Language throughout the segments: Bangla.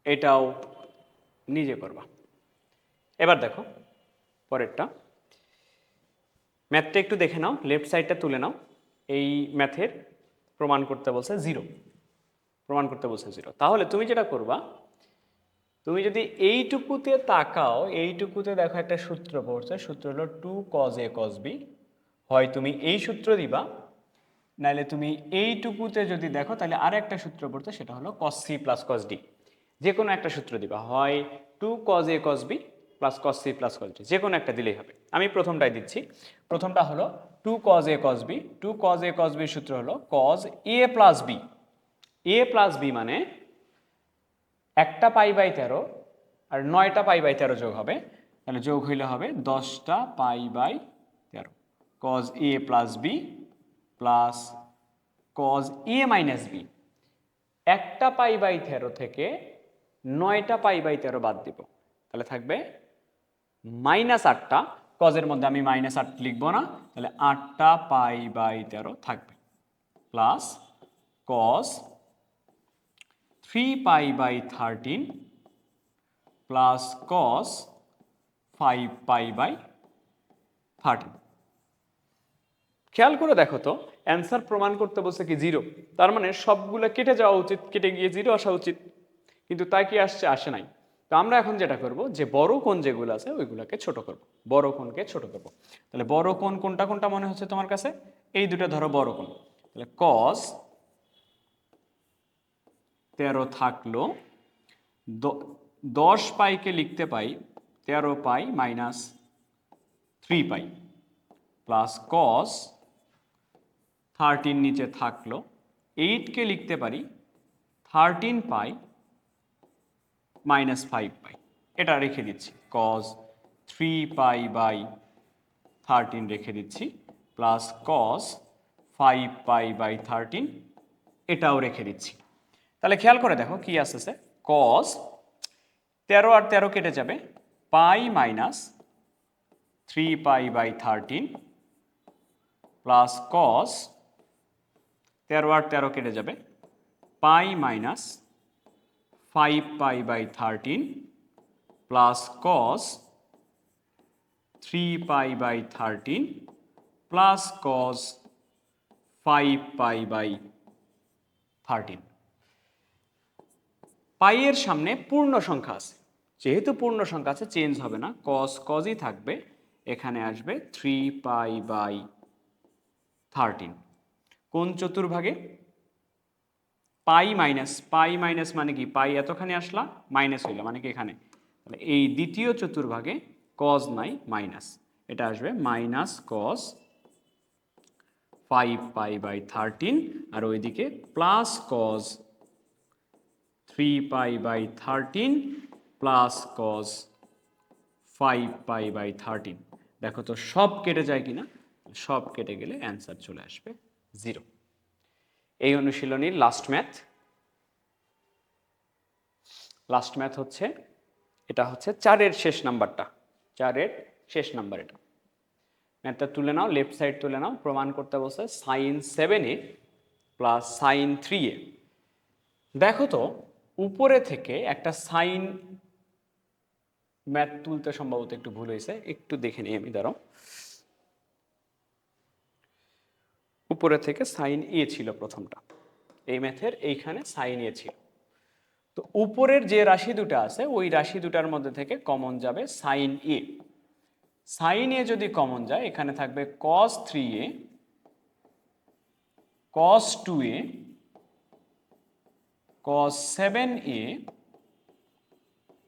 এটাও নিজে করবা। এবার দেখো পরেরটা, ম্যাথটা একটু দেখে নাও, লেফট সাইডটা তুলে নাও। এই ম্যাথের প্রমাণ করতে বলছে 0, প্রমাণ করতে বলছে 0। তাহলে তুমি যেটা করবা, তুমি যদি এইটুকুতে তাকাও, এইটুকুতে দেখো একটা সূত্র পড়ছে, সূত্র হলো 2 cos a cos b। হয় তুমি এই সূত্র দিবা, নাহলে তুমি এইটুকুতে যদি দেখো তাহলে আর একটা সূত্র পড়ছে, সেটা হলো cos c plus cos d। যে কোনো একটা সূত্র দিবা, হয় 2 cos a cos b plus cos c plus cos d, যে কোনো একটা দিলেই হবে। আমি প্রথমটাই দিচ্ছি। প্রথমটা হলো 2 cos a cos b। 2 cos a cos b সূত্র হলো cos a plus b। a plus b মানে একটা পাই বাই 13 আর 9টা পাই বাই 13 যোগ হবে, তাহলে যোগ হইলে হবে 10টা pi by 13। cos a plus b plus cos a minus b। একটা পাই বাই 13 থেকে 9টা পাই বাই 13 বাদ দিব, তাহলে থাকবে -8টা। কজের মধ্যে আমি -8 লিখবো না, তাহলে 8টা পাই বাই 13 থাকবে, plus cos 3 pi by 13 plus cos 5 pi by 13। খেয়াল করে দেখো তো, অ্যান্সার প্রমাণ করতে বলছে কি 0, তার মানে সবগুলো কেটে যাওয়া উচিত, কেটে গিয়ে 0 আসা উচিত, কিন্তু তাই কি আসছে? আসে নাই। তো আমরা এখন যেটা করব, যে বড় কোণ যেগুলো আছে ওইগুলোকে ছোট করব, বড় কোণকে ছোট করব। তাহলে বড় কোণ কোনটা কোনটা মনে হচ্ছে তোমার কাছে? এই দুটো ধরো বড় কোণ। তাহলে cos 13 থাকলো, 10 পাইকে লিখতে পাই 13 পাই মাইনাস 3 পাই, প্লাস cos 13 নিচে থাকলো, 8কে লিখতে পারি 13 পাই মাইনাস 5 পাই। এটা রেখে দিচ্ছি, cos 3 পাই বাই 13 রেখে দিচ্ছি, প্লাস cos 5 পাই বাই 13 এটাও রেখে দিচ্ছি। তাহলে খেয়াল করে দেখো কি আসতেছে, cos 13 আর 13 কেটে যাবে, pi minus 3 pi by 13 plus cos 13 আর 13 কেটে যাবে, pi minus 5 pi by 13 plus cos 3 pi by 13 plus cos 5 pi by 13। পাইয়ের সামনে পূর্ণ সংখ্যা আছে, যেহেতু পূর্ণ সংখ্যা আছে চেঞ্জ হবে না, cos cosই থাকবে, এখানে আসবে 3 পাই বাই 13। কোন চতুর্ভাগে? পাই মাইনাস মানে কি, পাই এতখানি আসলা মাইনাস হইল মানে কি এখানে, তাহলে এই দ্বিতীয় চতুর্ভাগে cos নাই মাইনাস, এটা আসবে মাইনাস cos 5 পাই বাই 13, আর ওইদিকে plus cos 3 pi by 13 plus cos 5 pi by 13। দেখো তো সব কেটে যায় কিনা, সব কেটে গেলে অ্যান্সার চলে আসবে 0। এই অনুশীলনীর লাস্ট ম্যাথ হচ্ছে, এটা হচ্ছে 4-এর শেষ নাম্বারটা, 4-এর শেষ নাম্বার। এটা ম্যাথটা তুলে নাও, লেফট সাইড তুলে নাও। প্রমাণ করতে বলছে sin 7a plus sin 3a। দেখো তো উপরে থেকে একটা সাইন, ম্যাথ তুলতে সম্ভবত একটু ভুল হয়েছে, একটু দেখে নিই আমি, দাঁড়াও। উপরে থেকে সাইন এ ছিল প্রথমটা, এই ম্যাথের এইখানে সাইন এ ছিল। তো উপরের যে রাশি দুটো আছে ওই রাশি দুটার মধ্যে থেকে কমন যাবে সাইন এ। সাইন এ যদি কমন যায়, এখানে থাকবে cos 3a, cos 2a, cos 7a,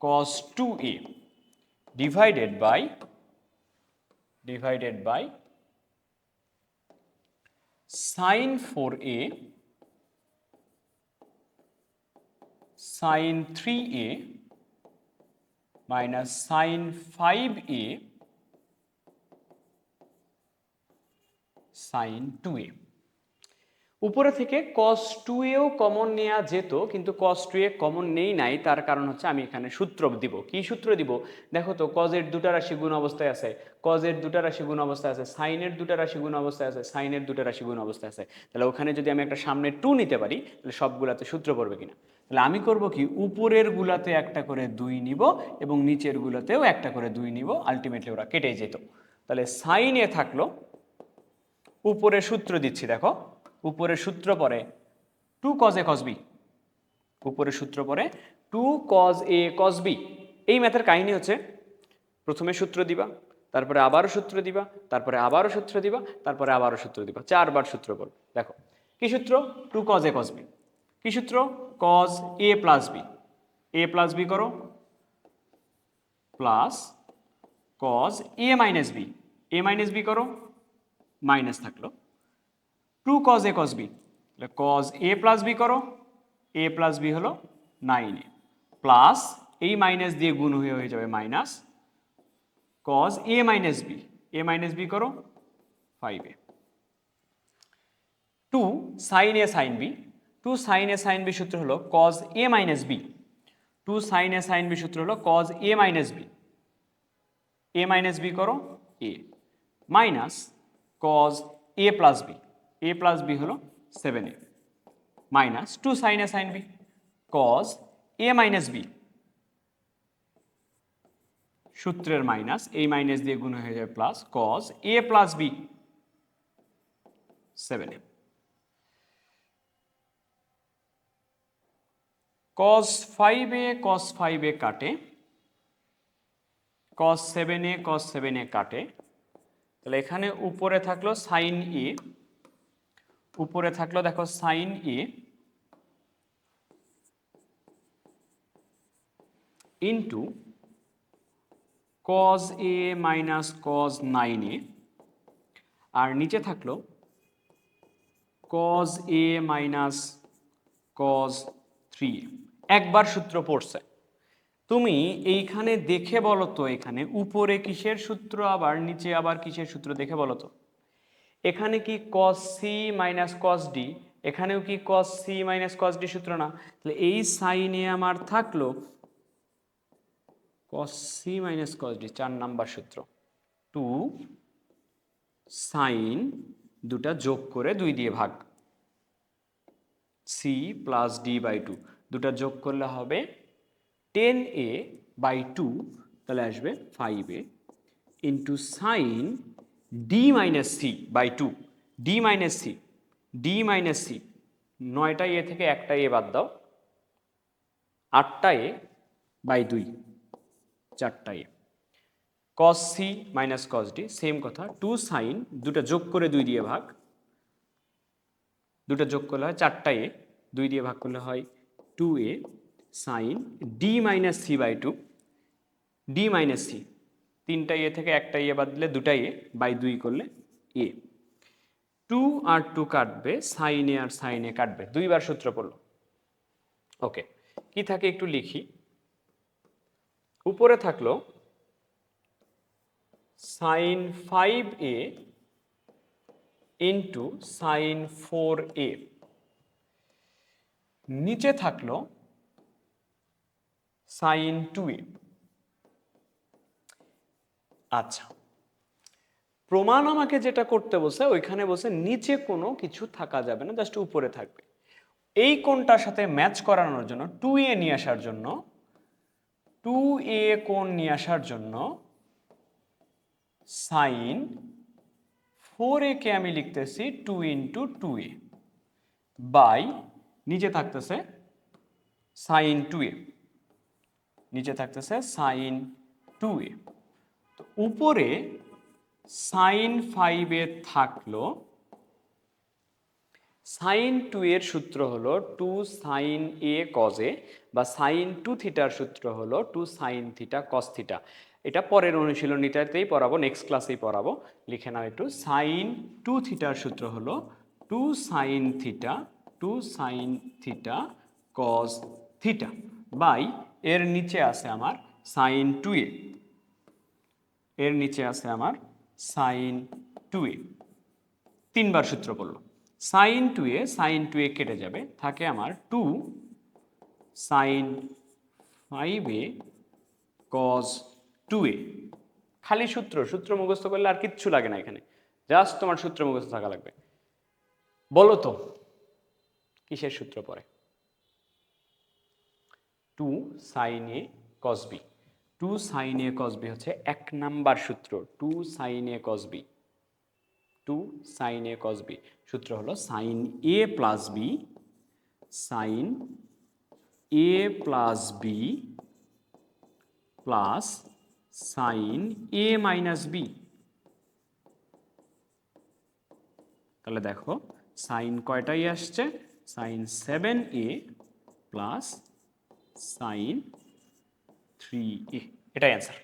cos 2a divided by sin 4a, sin 3a minus sin 5a sin 2a। উপরে থেকে cos 2aও কমন নেওয়া যেত, কিন্তু cos 2a কমন নেই নাই, তার কারণ হচ্ছে আমি এখানে সূত্র দিব। কি সূত্র দিব? দেখো তো, cos এর দুটা রাশি গুণ অবস্থায় আছে, cos এর দুটা রাশি গুণ অবস্থায় আছে, sin এর দুটা রাশি গুণ অবস্থায় আছে, sin এর দুটা রাশি গুণ অবস্থায় আছে। তাহলে ওখানে যদি আমি একটা সামনে 2 নিতে পারি, তাহলে সবগুলাতে সূত্র পড়বে কিনা। তাহলে আমি করব কি, উপরের গুলাতে একটা করে 2 নিব এবং নিচের গুলাতেও একটা করে 2 নিব, আলটিমেটলি ওরা কেটে যেত। তাহলে সাইন এ থাকলো, উপরে সূত্র দিচ্ছি দেখো, উপরের সূত্র পরে 2 cos a cos b, উপরের সূত্র পরে 2 cos a cos b। এই ম্যাথের কাহিনী হচ্ছে প্রথমে সূত্র দিবা, তারপরে আবারও সূত্র দিবা, তারপরে আবারও সূত্র দিবা, তারপরে আবারও সূত্র দিবা, 4 বার সূত্র বল। দেখো কি সূত্র, 2 cos a cos b। কি সূত্র, cos a plus b, a plus b করো plus cos a minus b, a minus b করো মাইনাস থাকলো 2 cos a cos b, cos a plus b করো, a প্লাস b হলো 9a, প্লাস এই মাইনাস দিয়ে গুণ হয়ে যাবে minus cos a minus b, a minus b করো 5a, 2 sin a sin b, 2 sin a sin b সূত্র হলো cos a minus b, 2 sin a sin b সূত্র হলো cos a minus b, a minus b করো a, minus cos a plus b, a plus b হলো 7a, minus 2 sin a sin b, cos a minus b, সূত্রের মাইনাস, এই মাইনাস দিয়ে গুণ হয়ে যাবে plus cos a plus b 7a, cos 5a cos 5a কাটে, cos 7a cos 7a কাটে, তাহলে এখানে উপরে থাকলো sin a, উপরে থাকলো দেখো sin a into cos a minus cos 9a, আর নিচে থাকলো cos a minus cos 3a। একবার সূত্র পড়ছে, তুমি এইখানে দেখে বলো তো, এখানে উপরে কিসের সূত্র আবার নিচে আবার কিসের সূত্র দেখে বলো তো। এখানে কি cos c minus cos d, এখানেও কি cos c minus cos d সূত্র না? তাহলে এই সাইনে আমার থাকলো cos c minus cos d 4 number সূত্র, 2 সাইন দুটা যোগ করে 2 দিয়ে ভাগ, c প্লাস d বাই 2, দুটা যোগ করলে হবে 10a বাই 2, তাহলে আসবে 5a into sine d minus c by 2, d minus c, d minus c, 9টা এ থেকে একটা এ বাদ দাও, 8টা এ বাই 2, 4টা এ, cos c minus cos d same কথা, 2 সাইন দুটা যোগ করে 2 দিয়ে ভাগ, দুটা যোগ করলে হয় 4টা এ, 2 দিয়ে ভাগ করলে হয় 2a sine d minus c by 2, d minus c, 3টা এ থেকে একটা এ বাদ দিলে 2টা এ বাই 2 করলে এ, 2 আর 2 কাটবে, সাইন এ আর সাইন এ কাটবে, 2 বার সূত্র পড়লো। ওকে, কি থাকে একটু লিখি, উপরে থাকলো sign 5a into sign 4a, নিচে থাকলো সাইন 2a। আচ্ছা, প্রমাণ আমাকে যেটা করতে বলছে ওইখানে বলছে নিচে কোনো কিছু থাকা যাবে না, জাস্ট উপরে থাকবে। এই কোণটার সাথে ম্যাচ করানোর জন্য 2a নিয়ে আসার জন্য, 2a কোণ নিয়ে আসার জন্য সাইন 4a কে আমি লিখতেছি 2 ইন্টু 2a বাই, নিচে থাকতেছে সাইন 2a, নিচে থাকতেছে সাইন 2a, তো উপরে সাইন 5 এ থাকলো, সাইন 2 এর সূত্র হলো 2 সাইন a cos a, বা সাইন 2 থিটার সূত্র হলো 2 সাইন থিটা cos থিটা। এটা পরের অনুশীলনীটাতেই পড়াবো, নেক্সট ক্লাসেই পড়াবো, লিখে নাও একটু। সাইন 2 থিটার সূত্র হলো 2 sine theta, 2 sine theta cos theta by, এর নিচে আছে আমার সাইন 2a, এর নিচে আছে আমার সাইন 2a, 3 বার সূত্র পড়লো। সাইন 2a কেটে যাবে, থাকে আমার 2 সাইন 5a cos 2a। খালি সূত্র, সূত্র মুখস্থ করলে আর কিচ্ছু লাগে না এখানে, জাস্ট তোমার সূত্র মুখস্থ থাকা লাগবে। বলো তো কিসের সূত্র পড়ে? টু সাইন এ কস বি। টু সাইন এ কস বি হচ্ছে 1 নাম্বার সূত্র। টু সাইন এ কস বি, টু সাইন এ কস বি সূত্র হলো সাইন এ প্লাস বি, সাইন এ প্লাস বি প্লাস সাইন এ মাইনাস বি। তাহলে দেখো সাইন কয়টাই আসছে, sign 7a plus sign 3a, এটাই অ্যান্সার।